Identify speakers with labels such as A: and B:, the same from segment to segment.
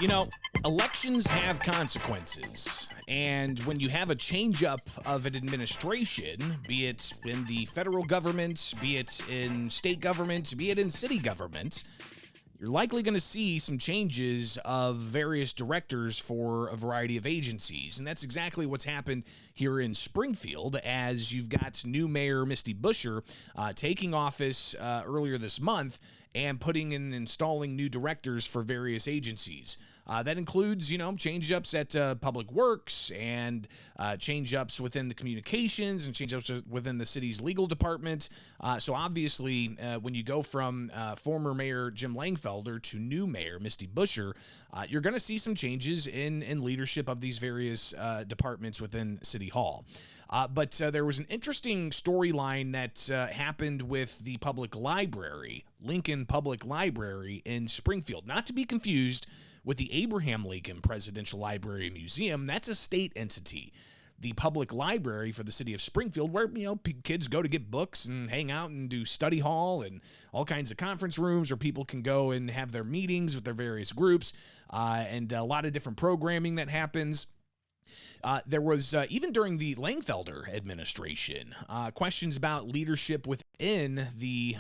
A: You know, elections have consequences. And when you have a change up of an administration, be it in the federal government, be it in state government, be it in city government, you're likely going to see some changes of various directors for a variety of agencies. And that's exactly what's happened here in Springfield, as you've got new Mayor Misty Buscher taking office earlier this month and putting in installing new directors for various agencies. That includes, change-ups at Public Works and change-ups within the communications and change-ups within the city's legal department. So obviously, when you go from former Mayor Jim Langfelder to new Mayor Misty Buscher, you're going to see some changes in leadership of these various departments within City Hall. But there was an interesting storyline that happened with the public library, Lincoln Public Library in Springfield. Not to be confused with the Abraham Lincoln Presidential Library and Museum. That's a state entity. The public library for the city of Springfield, where kids go to get books and hang out and do study hall and all kinds of conference rooms where people can go and have their meetings with their various groups, and a lot of different programming that happens. There was, even during the Langfelder administration, questions about leadership within the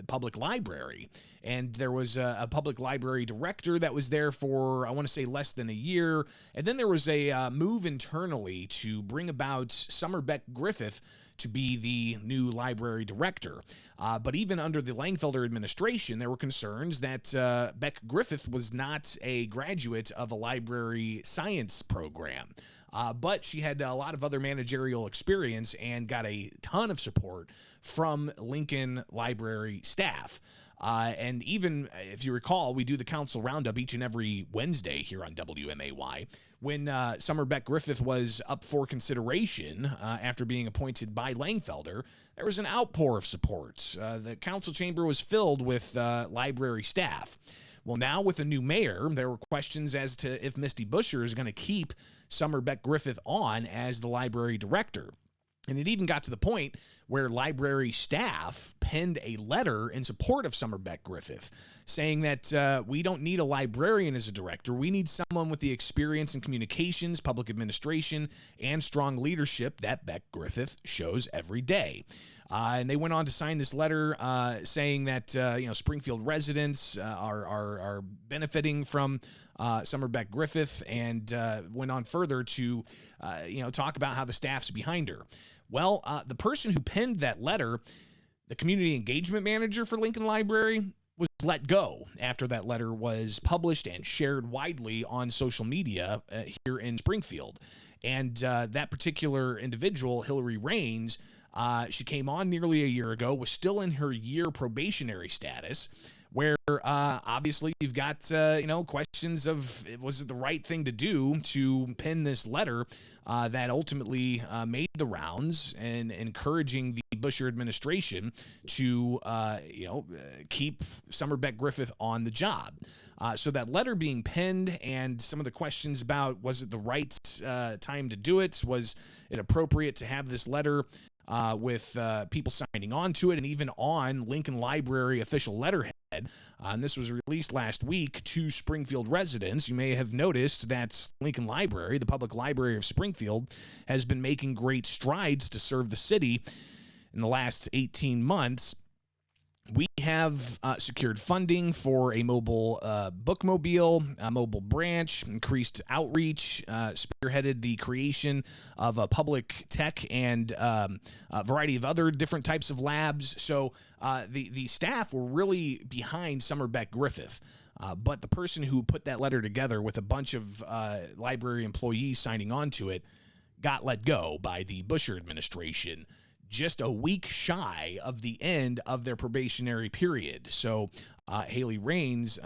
A: public library. And there was a public library director that was there for, I want to say, less than a year. And then there was a move internally to bring about Summer Beck Griffith to be the new library director. But even under the Langfelder administration, there were concerns that Beck Griffith was not a graduate of a library science program. But she had a lot of other managerial experience and got a ton of support from Lincoln Library staff. And even, if you recall, we do the council roundup each and every Wednesday here on WMAY. When Summer Beck Griffith was up for consideration after being appointed by Langfelder, there was an outpour of support. The council chamber was filled with library staff. Well, now with a new mayor, there were questions as to if Misty Buscher is going to keep Summer Beck Griffith on as the library director. And it even got to the point where library staff penned a letter in support of Summer Beck Griffith, saying that we don't need a librarian as a director. We need someone with the experience in communications, public administration, and strong leadership that Beck Griffith shows every day. And they went on to sign this letter saying that Springfield residents are benefiting from Summer Beck Griffith, and went on further to talk about how the staff's behind her. Well, the person who penned that letter, the community engagement manager for Lincoln Library, was let go after that letter was published and shared widely on social media here in Springfield. And that particular individual, Hillary Raines, she came on nearly a year ago, was still in her year probationary status, where obviously you've got questions of, was it the right thing to do to pen this letter that ultimately made the rounds, and encouraging the Buscher administration to keep Summer Beck Griffith on the job. So that letter being penned, and some of the questions about, was it the right time to do it? Was it appropriate to have this letter with people signing on to it, and even on Lincoln Library official letterhead? And this was released last week to Springfield residents. You may have noticed that Lincoln Library, the public library of Springfield, has been making great strides to serve the city in the last 18 months. We have secured funding for a mobile bookmobile, a mobile branch, increased outreach, spearheaded the creation of a public tech and a variety of other different types of labs. So the staff were really behind Summer Beck Griffith. But the person who put that letter together with a bunch of library employees signing on to it got let go by the Buscher administration just a week shy of the end of their probationary period. So Hillary Raines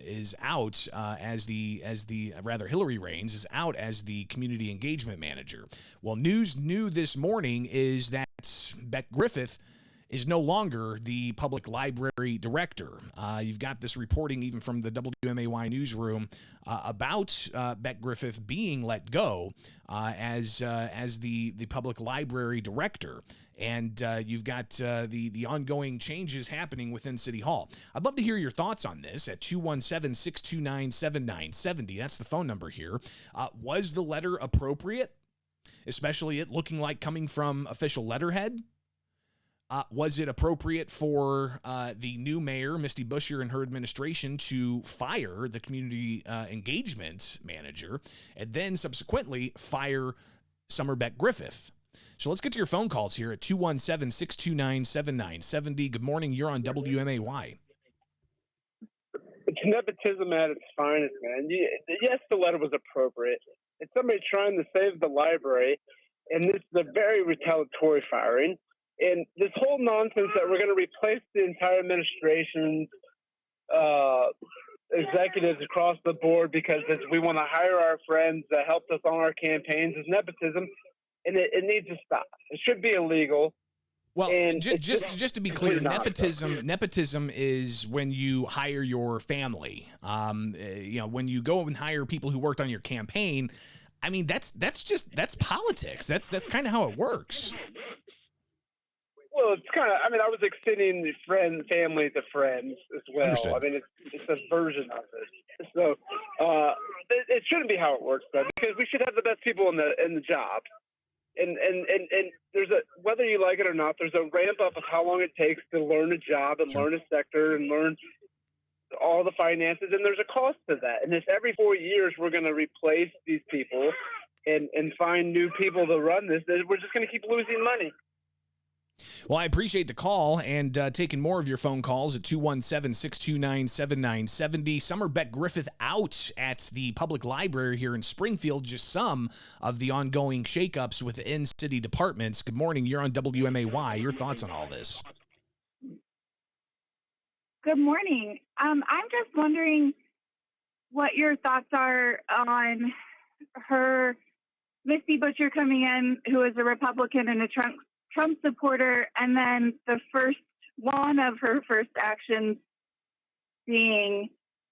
A: is out Hillary Raines is out as the community engagement manager. Well, news new this morning is that Beck Griffith is no longer the public library director. You've got this reporting even from the WMAY newsroom about Beck Griffith being let go as the public library director. And you've got the ongoing changes happening within City Hall. I'd love to hear your thoughts on this at 217-629-7970. That's the phone number here. Was the letter appropriate, especially it looking like coming from official letterhead? Was it appropriate for the new mayor, Misty Buscher, and her administration to fire the community engagement manager and then subsequently fire Summer Beck Griffith? So let's get to your phone calls here at 217-629-7970. Good morning. You're on WMAY.
B: It's nepotism at its finest, man. Yes, the letter was appropriate. It's somebody trying to save the library, and this is a very retaliatory firing. And this whole nonsense that we're going to replace the entire administration's executives across the board because we want to hire our friends that helped us on our campaigns is nepotism, and it needs to stop. It should be illegal.
A: Well, just to be clear, nepotism is when you hire your family. When you go and hire people who worked on your campaign. I mean, that's politics. That's kind of how it works.
B: Well, it's kind of. I mean, I was extending family to friends as well.
A: Understood.
B: I mean, it's a version of it. So it shouldn't be how it works, though, because we should have the best people in the job. And there's whether you like it or not, there's a ramp up of how long it takes to learn a job and learn a sector and learn all the finances, and there's a cost to that. And if every 4 years we're going to replace these people and find new people to run this, then we're just going to keep losing money.
A: Well, I appreciate the call and taking more of your phone calls at 217-629-7970. Summer Beck Griffith out at the public library here in Springfield, just some of the ongoing shakeups within city departments. Good morning. You're on WMAY. Your thoughts on all this?
C: Good morning. I'm just wondering what your thoughts are on Misty Buscher coming in, who is a Republican and a Trump supporter, and then one of her first actions being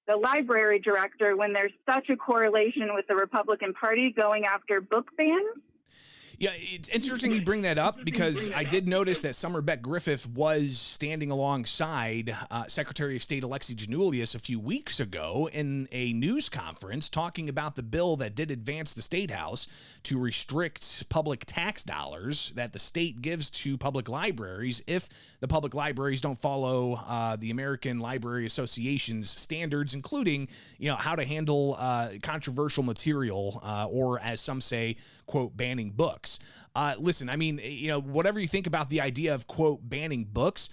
C: the library director when there's such a correlation with the Republican Party going after book bans.
A: Yeah, it's interesting you bring that up because I did notice that Summer Beck Griffith was standing alongside Secretary of State Alexi Giannoulias a few weeks ago in a news conference talking about the bill that did advance the State House to restrict public tax dollars that the state gives to public libraries if the public libraries don't follow the American Library Association's standards, including, how to handle controversial material or, as some say, quote, banning books. Listen, I mean, whatever you think about the idea of, quote, banning books,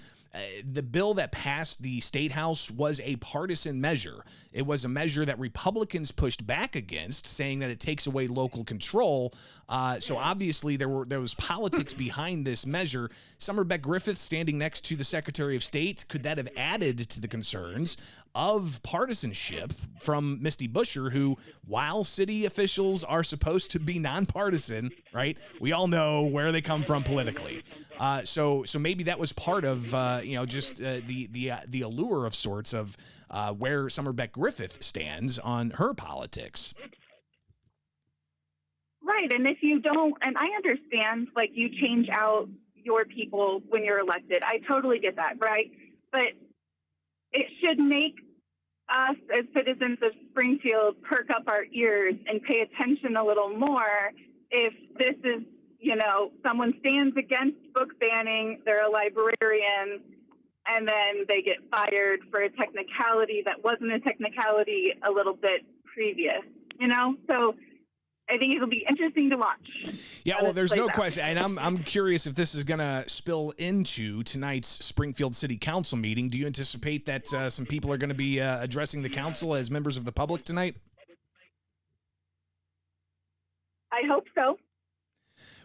A: the bill that passed the State House was a partisan measure. It was a measure that Republicans pushed back against, saying that it takes away local control. So obviously there was politics behind this measure. Summer Beck Griffith standing next to the Secretary of State, could that have added to the concerns of partisanship from Misty Buscher, who, while city officials are supposed to be nonpartisan, right? We all know where they come from politically. So maybe that was part of the allure of sorts of where Summer Beck Griffith stands on her politics.
C: Right, and if you don't, and I understand, like, you change out your people when you're elected. I totally get that, right? But it should make us as citizens of Springfield perk up our ears and pay attention a little more if this is, someone stands against book banning, they're a librarian, and then they get fired for a technicality that wasn't a technicality a little bit previous, So I think it'll be interesting to watch.
A: Yeah, well, there's no question. And I'm curious if this is going to spill into tonight's Springfield City Council meeting. Do you anticipate that some people are going to be addressing the council as members of the public tonight?
C: I hope so.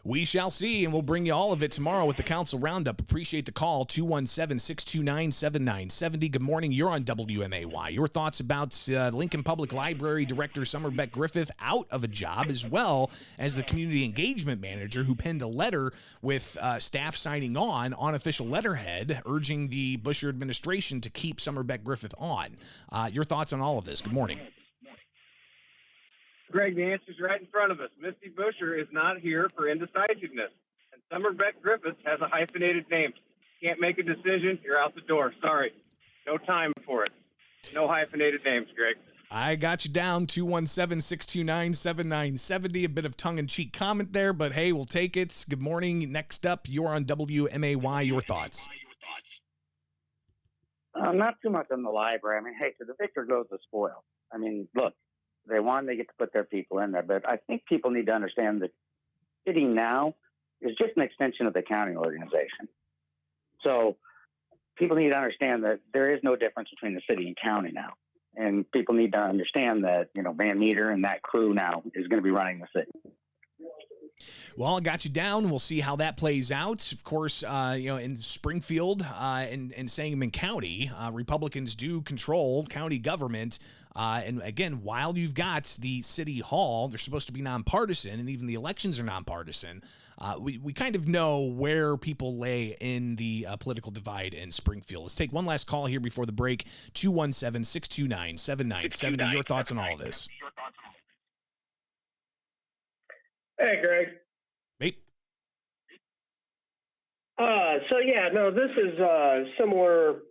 A: We shall see, and we'll bring you all of it tomorrow with the Council Roundup. Appreciate the call, 217-629-7970. Good morning. You're on WMAY. Your thoughts about Lincoln Public Library Director Summer Beck Griffith out of a job, as well as the community engagement manager who penned a letter with staff signing on official letterhead urging the Buscher administration to keep Summer Beck Griffith on. Your thoughts on all of this? Good morning.
B: Greg, the answer's right in front of us. Misty Buscher is not here for indecisiveness. And Summer Beck Griffith has a hyphenated name. Can't make a decision, you're out the door. Sorry. No time for it. No hyphenated names, Greg.
A: I got you down, 217-629-7970. A bit of tongue-in-cheek comment there, but hey, we'll take it. Good morning. Next up, you're on WMAY. Your thoughts?
D: Not too much on the library. I mean, hey, to the victor goes the spoil. I mean, look, they won, they get to put their people in there. But I think people need to understand that city now is just an extension of the county organization. So people need to understand that there is no difference between the city and county now. And people need to understand that, Van Meter and that crew now is going to be running the city.
A: Well, I got you down. We'll see how that plays out. Of course, in Springfield and Sangamon County, Republicans do control county government. And again, while you've got the city hall, they're supposed to be nonpartisan, and even the elections are nonpartisan. We kind of know where people lay in the political divide in Springfield. Let's take one last call here before the break. 217-629-7970. Your thoughts on all of this?
E: Hey, Greg.
A: Hey.
E: This is similar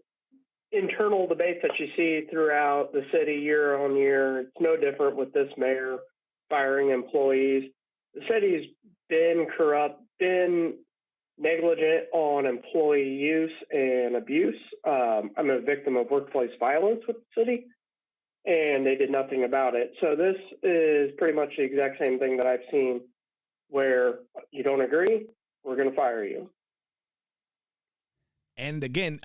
E: internal debates that you see throughout the city year on year. It's no different with this mayor firing employees. The city's been corrupt, been negligent on employee use and abuse. I'm a victim of workplace violence with the city, and they did nothing about it. So this is pretty much the exact same thing that I've seen, where you don't agree, we're going to fire you.
A: And again,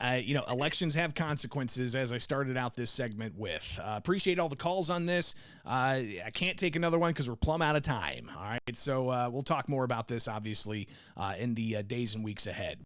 A: elections have consequences, as I started out this segment with. Appreciate all the calls on this. I can't take another one because we're plumb out of time. All right, so we'll talk more about this, obviously, in the days and weeks ahead.